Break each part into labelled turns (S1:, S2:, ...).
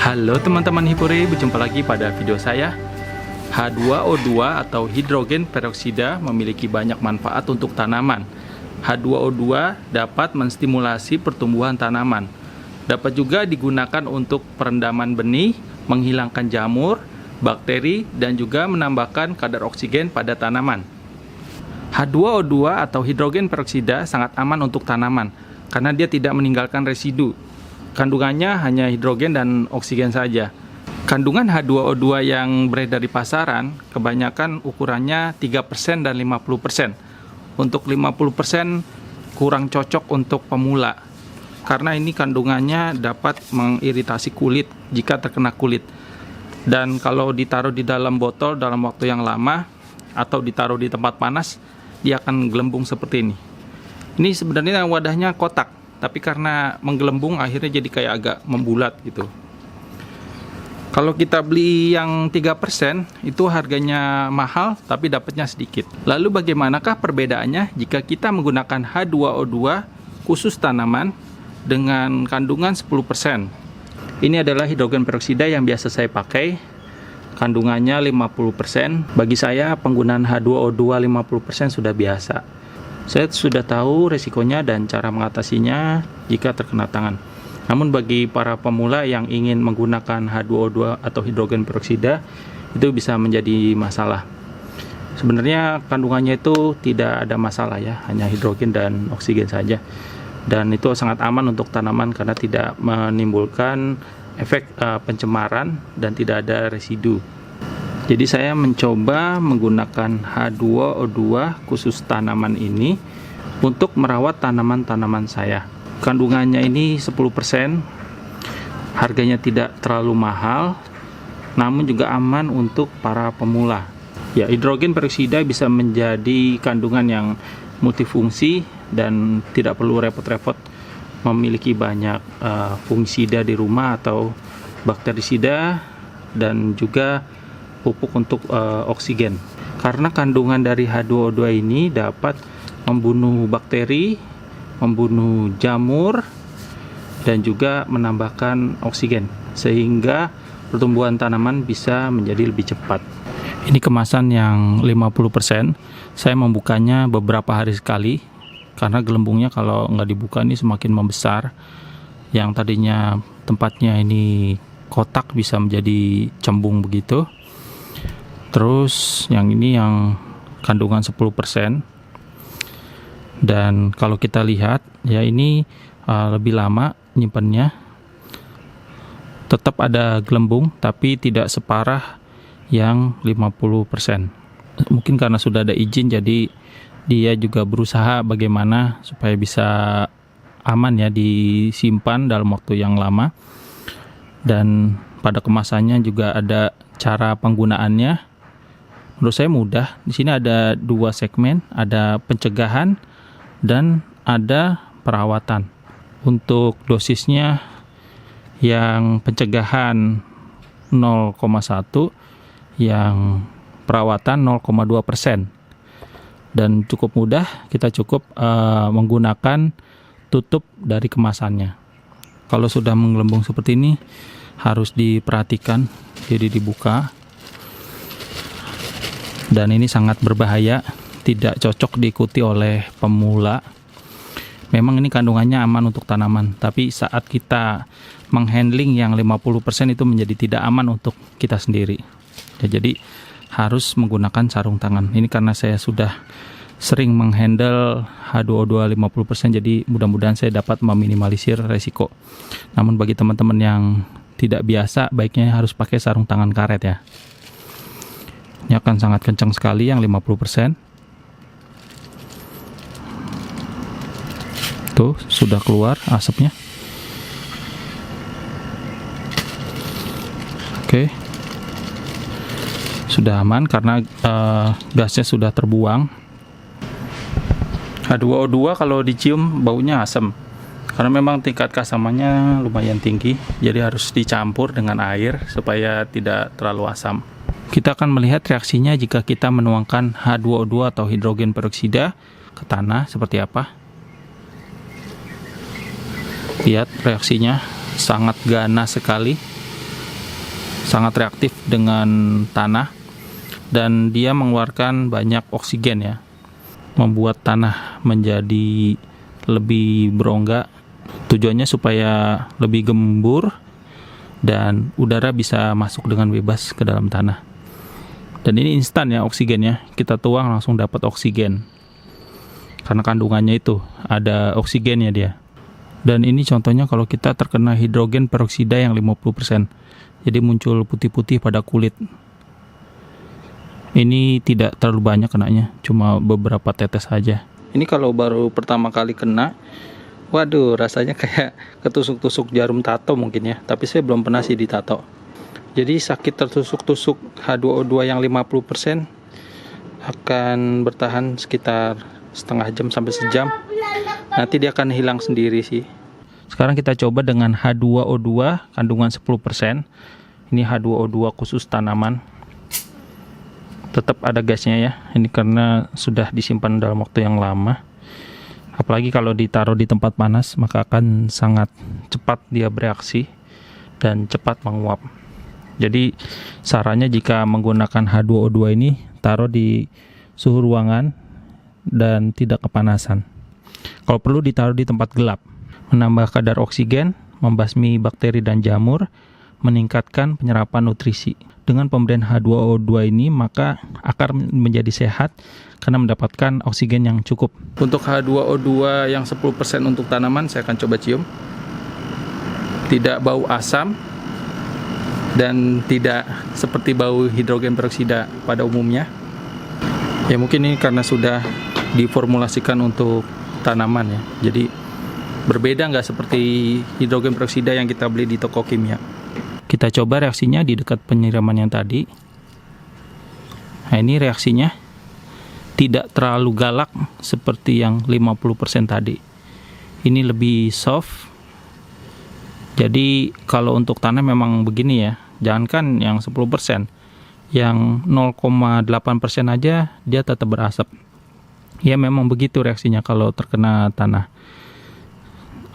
S1: Halo teman-teman Hipuri, berjumpa lagi pada video saya. H2O2 atau hidrogen peroksida memiliki banyak manfaat untuk tanaman. H2O2 dapat menstimulasi pertumbuhan tanaman. Dapat juga digunakan untuk perendaman benih, menghilangkan jamur, bakteri, dan juga menambahkan kadar oksigen pada tanaman. H2O2 atau hidrogen peroksida sangat aman untuk tanaman karena dia tidak meninggalkan residu. Kandungannya hanya hidrogen dan oksigen saja. Kandungan H2O2 yang beredar di pasaran kebanyakan ukurannya 3% dan 50%. Untuk 50% kurang cocok untuk pemula karena ini kandungannya dapat mengiritasi kulit jika terkena kulit. Dan kalau ditaruh di dalam botol dalam waktu yang lama atau ditaruh di tempat panas, dia akan gelembung seperti ini. Ini sebenarnya wadahnya kotak, tapi karena menggelembung akhirnya jadi kayak agak membulat gitu. Kalau kita beli yang 3% itu harganya mahal tapi dapatnya sedikit. Lalu bagaimanakah perbedaannya jika kita menggunakan H2O2 khusus tanaman dengan kandungan 10%? Ini adalah hidrogen peroksida yang biasa saya pakai. Kandungannya 50%. Bagi saya penggunaan H2O2 50% sudah biasa. Saya sudah tahu resikonya dan cara mengatasinya jika terkena tangan. Namun bagi para pemula yang ingin menggunakan H2O2 atau hidrogen peroksida, itu bisa menjadi masalah. Sebenarnya kandungannya itu tidak ada masalah ya, hanya hidrogen dan oksigen saja. Dan itu sangat aman untuk tanaman karena tidak menimbulkan efek pencemaran dan tidak ada residu. Jadi saya mencoba menggunakan H2O2 khusus tanaman ini untuk merawat tanaman-tanaman saya. Kandungannya ini 10%, harganya tidak terlalu mahal, namun juga aman untuk para pemula. Ya, hidrogen peroksida bisa menjadi kandungan yang multifungsi dan tidak perlu repot-repot memiliki banyak fungisida di rumah atau bakterisida dan juga pupuk untuk oksigen. Karena kandungan dari H2O2 ini dapat membunuh bakteri, membunuh jamur, dan juga menambahkan oksigen sehingga pertumbuhan tanaman bisa menjadi lebih cepat. Ini kemasan yang 50%. Saya membukanya beberapa hari sekali karena gelembungnya kalau nggak dibuka ini semakin membesar. Yang tadinya tempatnya ini kotak bisa menjadi cembung begitu. Terus yang ini yang kandungan 10%. Dan kalau kita lihat ya ini lebih lama nyimpannya. Tetap ada gelembung tapi tidak separah yang 50%. Mungkin karena sudah ada izin jadi dia juga berusaha bagaimana supaya bisa aman ya disimpan dalam waktu yang lama. Dan pada kemasannya juga ada cara penggunaannya. Menurut saya mudah. Di sini ada 2 segmen, ada pencegahan dan ada perawatan. Untuk dosisnya yang pencegahan 0,1, yang perawatan 0,2%. Dan cukup mudah, kita cukup menggunakan tutup dari kemasannya. Kalau sudah menggelembung seperti ini harus diperhatikan, jadi dibuka. Dan ini sangat berbahaya, tidak cocok diikuti oleh pemula. Memang ini kandungannya aman untuk tanaman, tapi saat kita menghandling yang 50% itu menjadi tidak aman untuk kita sendiri. Ya, jadi harus menggunakan sarung tangan. Ini karena saya sudah sering menghandle H2O2 50%, jadi mudah-mudahan saya dapat meminimalisir resiko. Namun bagi teman-teman yang tidak biasa, baiknya harus pakai sarung tangan karet ya. Ini akan sangat kencang sekali yang 50%. Tuh, sudah keluar asapnya. Oke. Sudah aman karena gasnya sudah terbuang. H2O2 kalau dicium baunya asam. Karena memang tingkat keasamannya lumayan tinggi, jadi harus dicampur dengan air supaya tidak terlalu asam. Kita akan melihat reaksinya jika kita menuangkan H2O2 atau hidrogen peroksida ke tanah seperti apa. Lihat reaksinya sangat ganas sekali. sangat reaktif dengan tanah dan dia mengeluarkan banyak oksigen ya, membuat tanah menjadi lebih berongga. Tujuannya supaya lebih gembur dan udara bisa masuk dengan bebas ke dalam tanah. Dan ini instan ya oksigennya, kita tuang langsung dapat oksigen karena kandungannya itu ada oksigennya dia. Dan ini contohnya kalau kita terkena hidrogen peroksida yang 50%, jadi muncul putih-putih pada kulit. Ini tidak terlalu banyak kenanya, cuma beberapa tetes saja. Ini kalau baru pertama kali kena, waduh rasanya kayak ketusuk-tusuk jarum tato mungkin ya, tapi saya belum pernah sih ditato. Jadi sakit tertusuk-tusuk H2O2 yang 50% akan bertahan sekitar setengah jam sampai sejam. Nanti dia akan hilang sendiri sih. Sekarang kita coba dengan H2O2 kandungan 10%. Ini H2O2 khusus tanaman. Tetap ada gasnya ya. Ini karena sudah disimpan dalam waktu yang lama. Apalagi kalau ditaruh di tempat panas, maka akan sangat cepat dia bereaksi dan cepat menguap. Jadi sarannya jika menggunakan H2O2 ini, taruh di suhu ruangan dan tidak kepanasan. Kalau perlu ditaruh di tempat gelap, menambah kadar oksigen, membasmi bakteri dan jamur, meningkatkan penyerapan nutrisi. Dengan pemberian H2O2 ini, maka akar menjadi sehat karena mendapatkan oksigen yang cukup. Untuk H2O2 yang 10% untuk tanaman, saya akan coba cium. Tidak bau asam dan tidak seperti bau hidrogen peroksida pada umumnya. Ya mungkin ini karena sudah diformulasikan untuk tanaman ya, jadi berbeda nggak seperti hidrogen peroksida yang kita beli di toko kimia. Kita coba reaksinya di dekat penyiraman yang tadi. Nah ini reaksinya tidak terlalu galak seperti yang 50% tadi. Ini lebih soft. Jadi kalau untuk tanah memang begini ya, jangankan yang 10%, yang 0,8% aja dia tetap berasap. Ya memang begitu reaksinya kalau terkena tanah.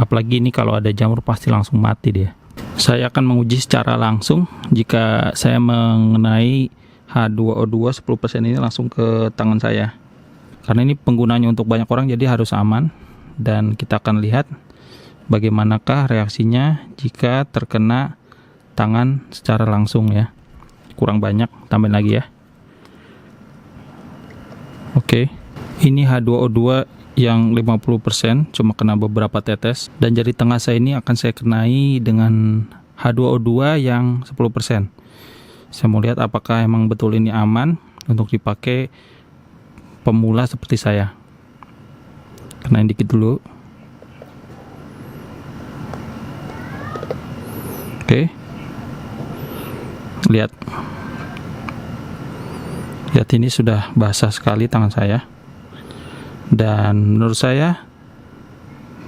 S1: Apalagi ini kalau ada jamur pasti langsung mati dia. Saya akan menguji secara langsung jika saya mengenai H2O2 10% ini langsung ke tangan saya. Karena ini penggunanya untuk banyak orang jadi harus aman. Dan kita akan lihat bagaimanakah reaksinya jika terkena tangan secara langsung ya. Kurang banyak, tambahin lagi ya. Oke. Ini H2O2 yang 50%, cuma kena beberapa tetes. Dan jari tengah saya ini akan saya kenai dengan H2O2 yang 10%. Saya mau lihat apakah emang betul ini aman untuk dipakai pemula seperti saya. Kenain dikit dulu. Oke. Lihat ini sudah basah sekali tangan saya. Dan menurut saya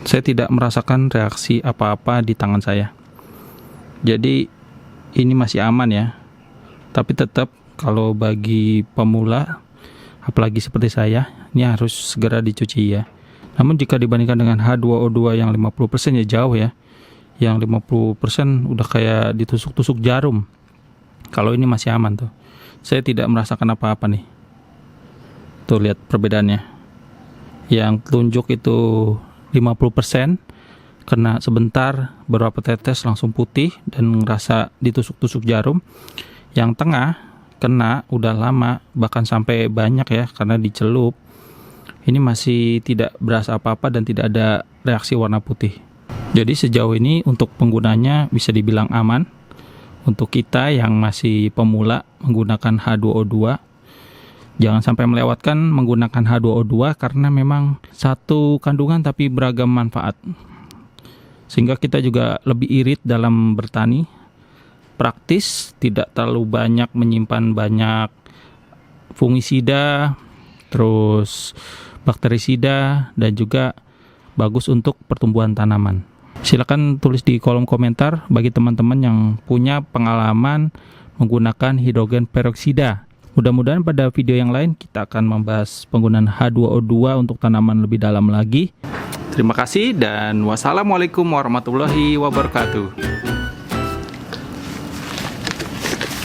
S1: tidak merasakan reaksi apa-apa di tangan saya. Jadi ini masih aman ya. Tapi tetap kalau bagi pemula, apalagi seperti saya, ini harus segera dicuci ya. Namun jika dibandingkan dengan H2O2 yang 50% ya jauh ya. Yang 50% udah kayak ditusuk-tusuk jarum. Kalau ini masih aman tuh. Saya tidak merasakan apa-apa nih. Tuh lihat perbedaannya. Yang telunjuk itu 50%, kena sebentar beberapa tetes langsung putih dan ngerasa ditusuk-tusuk jarum. Yang tengah kena udah lama, bahkan sampai banyak ya karena dicelup. Ini masih tidak berasa apa-apa dan tidak ada reaksi warna putih. Jadi sejauh ini untuk penggunanya bisa dibilang aman. Untuk kita yang masih pemula menggunakan H2O2, jangan sampai melewatkan menggunakan H2O2 karena memang satu kandungan tapi beragam manfaat. Sehingga kita juga lebih irit dalam bertani. Praktis, tidak terlalu banyak menyimpan banyak fungisida, terus bakterisida, dan juga bagus untuk pertumbuhan tanaman. Silakan tulis di kolom komentar bagi teman-teman yang punya pengalaman menggunakan hidrogen peroksida. Mudah-mudahan pada video yang lain kita akan membahas penggunaan H2O2 untuk tanaman lebih dalam lagi. Terima kasih dan wassalamualaikum warahmatullahi wabarakatuh.